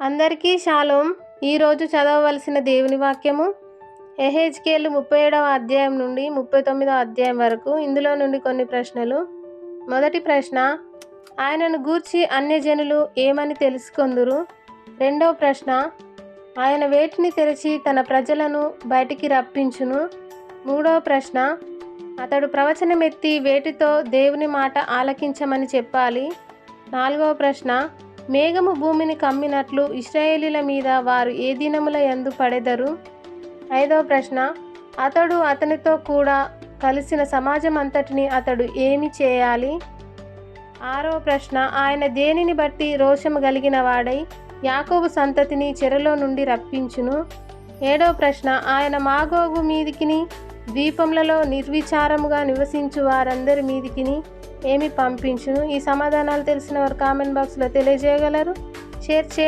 అందరికీ షాలోమ్. ఈరోజు చదవవలసిన దేవుని వాక్యము యెహెజ్కేలు 37వ అధ్యాయం నుండి 39వ అధ్యాయం వరకు. ఇందులో నుండి కొన్ని ప్రశ్నలు. మొదటి ప్రశ్న, ఆయనను గూర్చి అన్యజనులు ఏమని తెలుసుకొందురు? రెండవ ప్రశ్న, ఆయన వేటిని తెరచి తన ప్రజలను బయటికి రప్పించును? మూడవ ప్రశ్న, అతడు ప్రవచనమెత్తి వేటితో దేవుని మాట ఆలకించమని చెప్పాలి? నాలుగవ ప్రశ్న, మేఘము భూమిని కమ్మినట్లు ఇశ్రాయేలీల మీద వారు ఏ దినముల యందు పడెదరు? ఐదవ ప్రశ్న, అతడు అతనితో కూడా కలిసిన సమాజం అంతటిని అతడు ఏమి చేయాలి? ఆరవ ప్రశ్న, ఆయన దేనిని బట్టి రోషము కలిగిన వాడై యాకోబు సంతతిని చెరలో నుండి రప్పించును? ఏడవ ప్రశ్న, ఆయన మాగోగు మీదికిని ద్వీపములలో నిర్విచారముగా నివసించు వారందరి మీదికిని ఏమి పంపించును? ఈ సమాధానాలు తెలిసిన వారు కామెంట్ బాక్స్లో తెలియజేయగలరు. షేర్ చేయండి.